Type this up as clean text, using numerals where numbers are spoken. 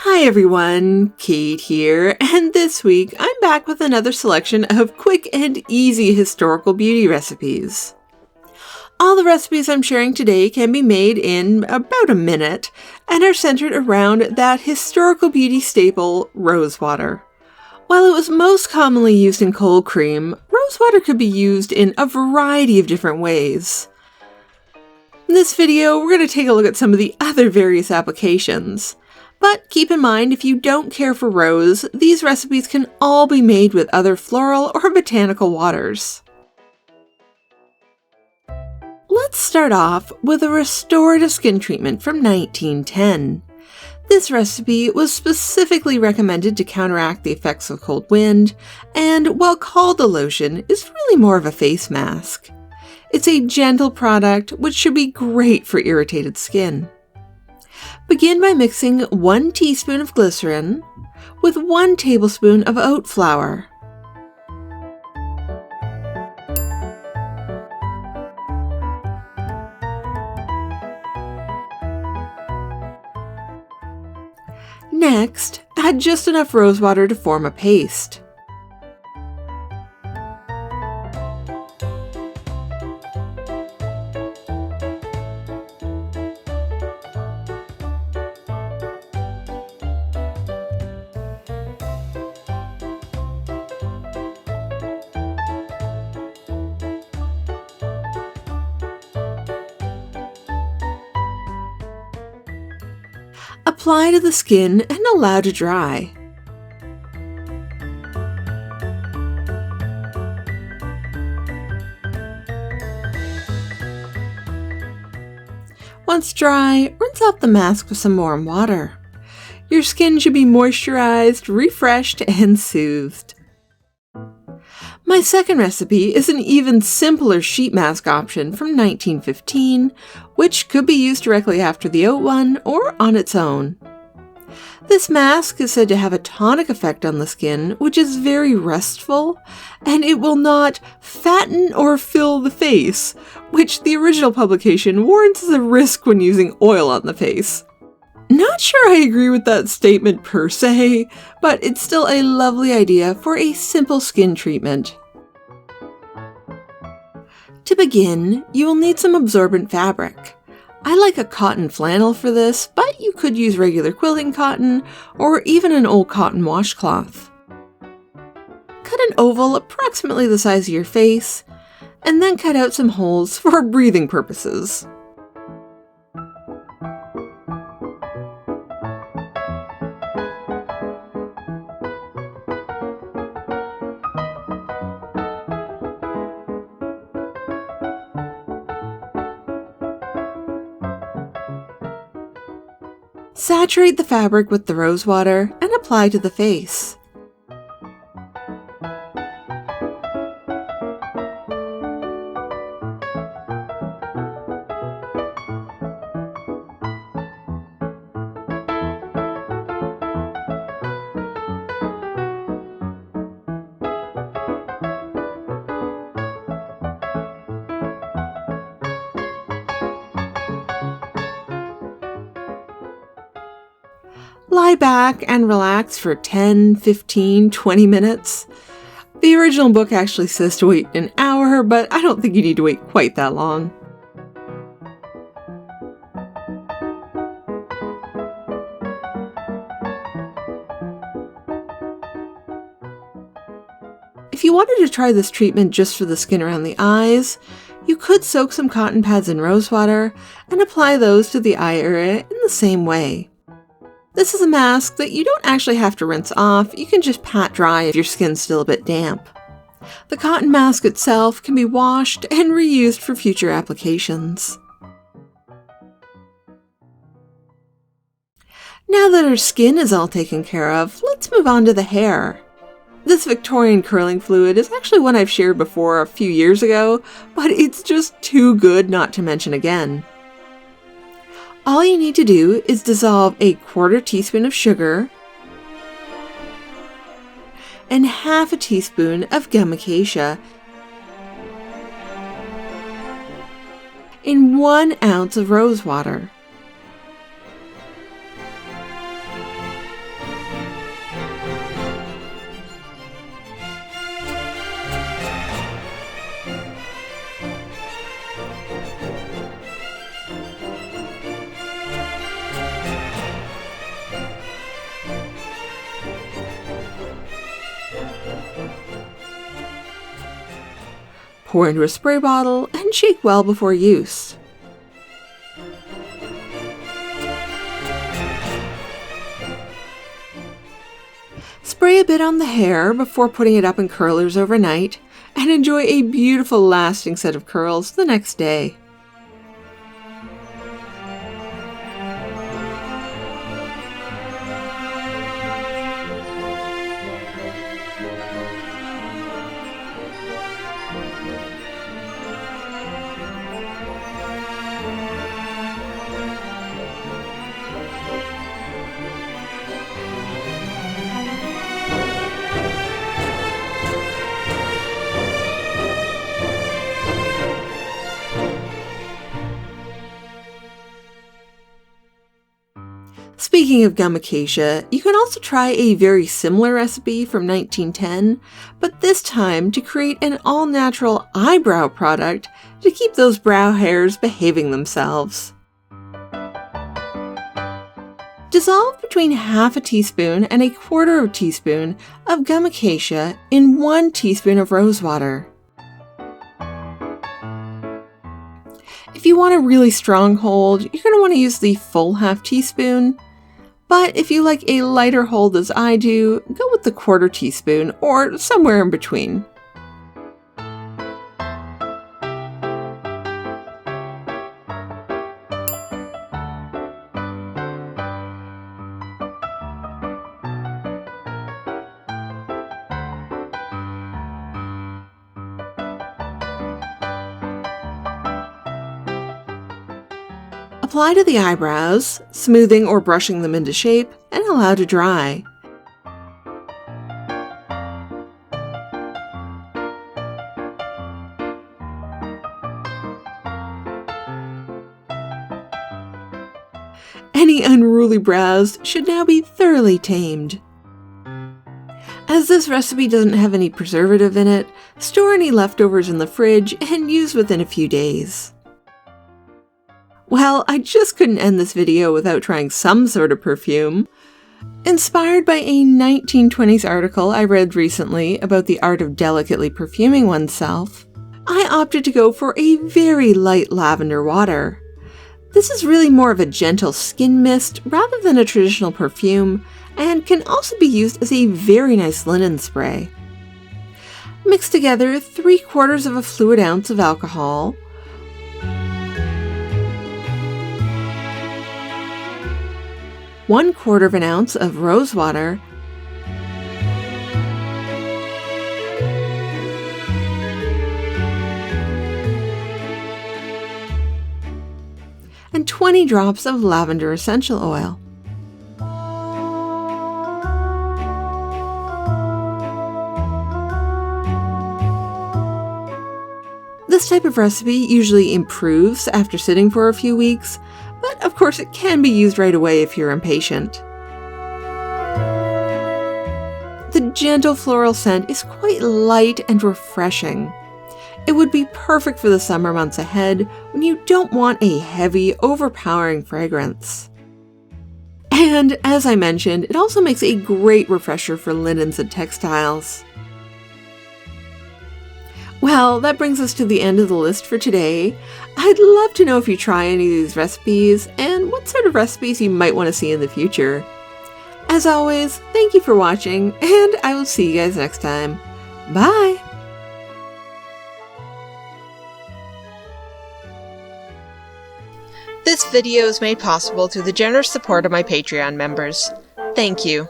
Hi everyone, Kate here, and this week I'm back with another selection of quick and easy historical beauty recipes. All the recipes I'm sharing today can be made in about a minute and are centered around that historical beauty staple, rose water. While it was most commonly used in cold cream, rose water could be used in a variety of different ways. In this video, we're going to take a look at some of the other various applications. But keep in mind, if you don't care for rose, these recipes can all be made with other floral or botanical waters. Let's start off with a restorative skin treatment from 1910. This recipe was specifically recommended to counteract the effects of cold wind, and while called a lotion, is really more of a face mask. It's a gentle product which should be great for irritated skin. Begin by mixing 1 teaspoon of glycerin with 1 tablespoon of oat flour. Next, add just enough rose water to form a paste. Apply to the skin and allow to dry. Once dry, rinse off the mask with some warm water. Your skin should be moisturized, refreshed, and soothed. My second recipe is an even simpler sheet mask option from 1915, which could be used directly after the oat one or on its own. This mask is said to have a tonic effect on the skin, which is very restful, and it will not fatten or fill the face, which the original publication warns is a risk when using oil on the face. Not sure I agree with that statement per se, but it's still a lovely idea for a simple skin treatment. To begin, you will need some absorbent fabric. I like a cotton flannel for this, but you could use regular quilting cotton or even an old cotton washcloth. Cut an oval approximately the size of your face, and then cut out some holes for breathing purposes. Saturate the fabric with the rose water and apply to the face. Lie back and relax for 10, 15, 20 minutes. The original book actually says to wait an hour, but I don't think you need to wait quite that long. If you wanted to try this treatment just for the skin around the eyes, you could soak some cotton pads in rose water and apply those to the eye area in the same way. This is a mask that you don't actually have to rinse off, you can just pat dry if your skin's still a bit damp. The cotton mask itself can be washed and reused for future applications. Now that our skin is all taken care of, let's move on to the hair. This Victorian curling fluid is actually one I've shared before a few years ago, but it's just too good not to mention again. All you need to do is dissolve a 1/4 teaspoon of sugar and 1/2 teaspoon of gum acacia in 1 ounce of rose water. Pour into a spray bottle and shake well before use. Spray a bit on the hair before putting it up in curlers overnight, and enjoy a beautiful lasting set of curls the next day. Speaking of gum acacia, you can also try a very similar recipe from 1910, but this time to create an all-natural eyebrow product to keep those brow hairs behaving themselves. Dissolve between half a teaspoon and a quarter of a teaspoon of gum acacia in 1 teaspoon of rose water. If you want a really strong hold, you're going to want to use the full half teaspoon. But if you like a lighter hold as I do, go with the quarter teaspoon or somewhere in between. Apply to the eyebrows, smoothing or brushing them into shape, and allow to dry. Any unruly brows should now be thoroughly tamed. As this recipe doesn't have any preservative in it, store any leftovers in the fridge and use within a few days. Well, I just couldn't end this video without trying some sort of perfume. Inspired by a 1920s article I read recently about the art of delicately perfuming oneself, I opted to go for a very light lavender water. This is really more of a gentle skin mist rather than a traditional perfume, and can also be used as a very nice linen spray. Mix together 3/4 of a fluid ounce of alcohol, 1/4 of an ounce of rose water, and 20 drops of lavender essential oil. This type of recipe usually improves after sitting for a few weeks, but of course it can be used right away if you're impatient. The gentle floral scent is quite light and refreshing. It would be perfect for the summer months ahead when you don't want a heavy, overpowering fragrance. And as I mentioned, it also makes a great refresher for linens and textiles. Well, that brings us to the end of the list for today. I'd love to know if you try any of these recipes and what sort of recipes you might want to see in the future. As always, thank you for watching, and I will see you guys next time. Bye! This video is made possible through the generous support of my Patreon members. Thank you.